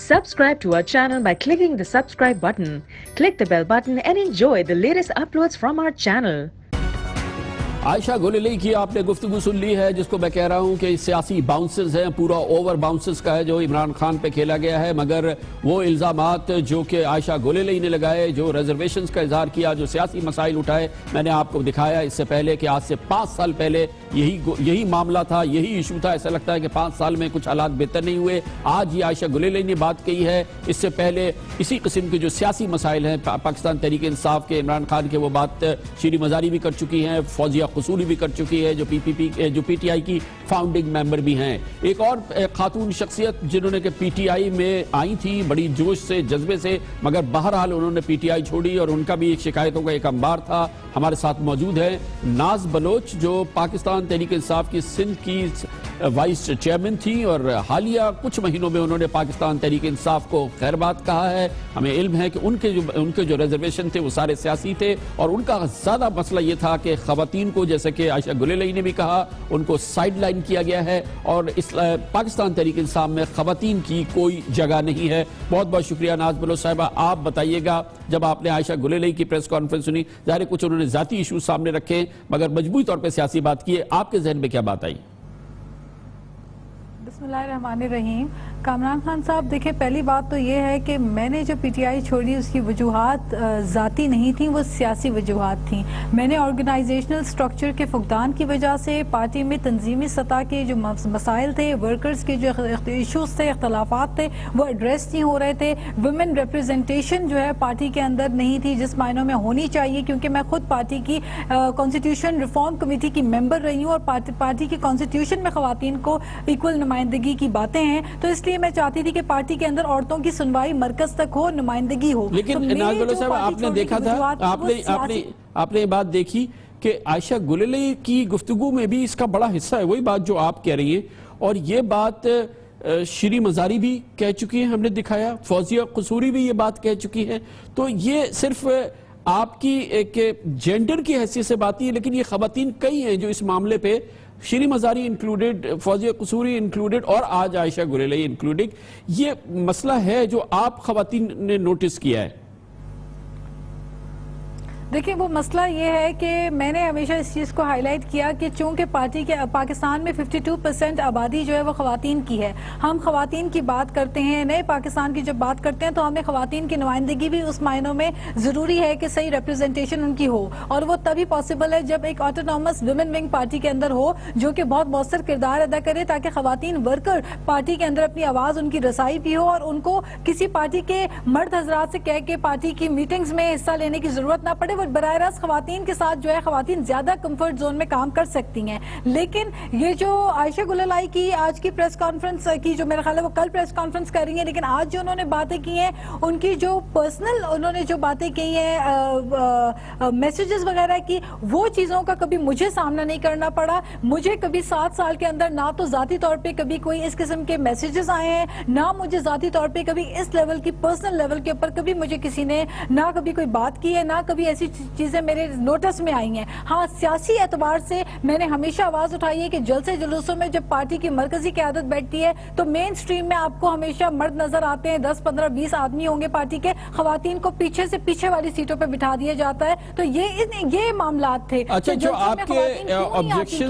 Subscribe to our channel by clicking the subscribe button. Click the bell button and enjoy the latest uploads from our channel. عائشہ گولیلی کی آپ نے گفتگو سن لی ہے، جس کو میں کہہ رہا ہوں کہ سیاسی باؤنسز ہیں، پورا اوور باؤنسز کا ہے جو عمران خان پہ کھیلا گیا ہے، مگر وہ الزامات جو کہ عائشہ گولیلی نے لگائے، جو ریزرویشنز کا اظہار کیا، جو سیاسی مسائل اٹھائے، میں نے آپ کو دکھایا اس سے پہلے کہ آج سے 5 سال پہلے یہی معاملہ تھا، یہی ایشو تھا۔ ایسا لگتا ہے کہ 5 سال میں کچھ حالات بہتر نہیں ہوئے۔ آج یہ عائشہ گولیلی نے بات کہی ہے، اس سے پہلے اسی قسم کے جو سیاسی مسائل ہیں پاکستان تحریک انصاف کے، عمران خان کے، وہ بات شیریں مزاری بھی کر چکی ہیں، فوزیہ قصوری بھی کر چکی ہے، جو پی ٹی آئی کی فاؤنڈنگ ممبر بھی ہیں۔ ایک اور خاتون شخصیت جنہوں نے کہ پی ٹی آئی میں آئی تھی بڑی جوش سے، جذبے سے، مگر بہرحال انہوں نے پی ٹی آئی چھوڑی اور ان کا بھی ایک شکایتوں کا ایک انبار تھا۔ ہمارے ساتھ موجود ہے ناز بلوچ، جو پاکستان تحریک انصاف کی سندھ کی وائس چیئرمین تھی اور حالیہ کچھ مہینوں میں انہوں نے پاکستان تحریک انصاف کو خیر بات کہا ہے۔ ہمیں علم ہے کہ ان کے جو ریزرویشن تھے وہ سارے سیاسی تھے، اور ان کا زیادہ مسئلہ یہ تھا کہ خواتین کو، جیسے کہ عائشہ گولیلی نے بھی کہا، ان کو سائیڈ لائن کیا گیا ہے اور پاکستان تحریک انصاف میں خواتین کی کوئی جگہ نہیں ہے۔ بہت بہت شکریہ ناز بلوچ صاحبہ۔ آپ بتائیے گا، جب آپ نے عائشہ گولیلی کی پریس کانفرنس سنی، ظاہر ہے کچھ انہوں نے ذاتی ایشوز سامنے رکھے مگر مجموعی طور پہ سیاسی بات کی ہے، آپ کے ذہن میں کیا بات آئی؟ بسم اللہ الرحمن الرحیم۔ کامران خان صاحب، دیکھیں پہلی بات تو یہ ہے کہ میں نے جو پی ٹی آئی چھوڑی اس کی وجوہات ذاتی نہیں تھیں، وہ سیاسی وجوہات تھیں۔ میں نے آرگنائزیشنل سٹرکچر کے فقدان کی وجہ سے پارٹی میں تنظیمی سطح کے جو مسائل تھے، ورکرز کے جو ایشوز تھے، اختلافات تھے، وہ ایڈریس نہیں ہو رہے تھے۔ ویمن ریپرزنٹیشن جو ہے پارٹی کے اندر نہیں تھی جس معنوں میں ہونی چاہیے، کیونکہ میں خود پارٹی کی کانسٹیٹیوشن ریفارم کمیٹی کی ممبر رہی ہوں اور پارٹی کی کانسٹیٹیوشن میں خواتین کو ایکول نمائندگی کی باتیں ہیں، تو اس لیے میں چاہتی تھی کہ پارٹی کے اندر عورتوں کی سنوائی مرکز تک ہو، نمائندگی ہو۔ لیکن ناز بلوچ صاحب، آپ نے دیکھا تھا، آپ نے یہ بات دیکھی کہ عائشہ گولیلی کی گفتگو میں بھی اس کا بڑا حصہ ہے وہی بات جو آپ کہہ رہی ہیں، اور یہ بات شیریں مزاری بھی کہہ چکی ہیں، ہم نے دکھایا، فوزیہ قصوری بھی یہ بات کہہ چکی ہیں۔ تو یہ صرف آپ کی ایک جینڈر کی حیثیت سے بات نہیں ہے، لیکن یہ خواتین کئی ہیں جو اس معاملے پہ، شیریں مزاری انکلوڈڈ، فوزیہ قصوری انکلوڈڈ، اور آج عائشہ گولیلی انکلوڈڈ، یہ مسئلہ ہے جو آپ خواتین نے نوٹس کیا ہے۔ دیکھیں وہ مسئلہ یہ ہے کہ میں نے ہمیشہ اس چیز کو ہائی لائٹ کیا کہ چونکہ پاکستان میں 52% آبادی جو ہے وہ خواتین کی ہے، ہم خواتین کی بات کرتے ہیں، نئے پاکستان کی جب بات کرتے ہیں تو ہمیں خواتین کی نمائندگی بھی اس معنوں میں ضروری ہے کہ صحیح ریپرزنٹیشن ان کی ہو، اور وہ تبھی پاسبل ہے جب ایک آٹونومس ویمن ونگ پارٹی کے اندر ہو جو کہ بہت مؤثر کردار ادا کرے، تاکہ خواتین ورکر پارٹی کے اندر اپنی آواز، ان کی رسائی بھی ہو، اور ان کو کسی پارٹی کے مرد حضرات سے کہہ کے پارٹی کی میٹنگز میں حصہ لینے کی ضرورت نہ پڑے، وہ براہ راست خواتین کے ساتھ جو ہے خواتین زیادہ کمفرٹ زون میں کام کر سکتی ہیں۔ لیکن یہ جو عائشہ گولیلی کی آج کی پریس کانفرنس کی، جو میرا خیال ہے وہ کل پریس کانفرنس کر رہی ہیں، لیکن آج جو انہوں نے باتیں کی ہیں، ان کی جو پرسنل انہوں نے جو باتیں کی ہیں، میسیجز وغیرہ کی، وہ چیزوں کا کبھی مجھے سامنا نہیں کرنا پڑا۔ مجھے کبھی 7 سال کے اندر نہ تو ذاتی طور پہ کبھی کوئی اس قسم کے میسیجز آئے ہیں، نہ مجھے ذاتی طور پہ کبھی اس لیول کی پرسنل لیول کے اوپر کبھی مجھے کسی نے نہ کبھی کوئی بات کی ہے، نہ کبھی ایسی چیزیں میرے نوٹس میں آئی ہیں۔ ہاں، سیاسی اعتبار سے میں نے ہمیشہ آواز اٹھائی ہے کہ جلسے جلوسوں میں جب پارٹی کی مرکزی قیادت بیٹھتی ہے تو مین سٹریم میں آپ کو ہمیشہ مرد نظر آتے ہیں، 10 15 20 آدمی ہوں گے پارٹی کے، خواتین کو پیچھے سے پیچھے والی سیٹوں پہ بٹھا دیا جاتا ہے۔ تو یہ معاملات تھے۔ اچھا، جو آپ کے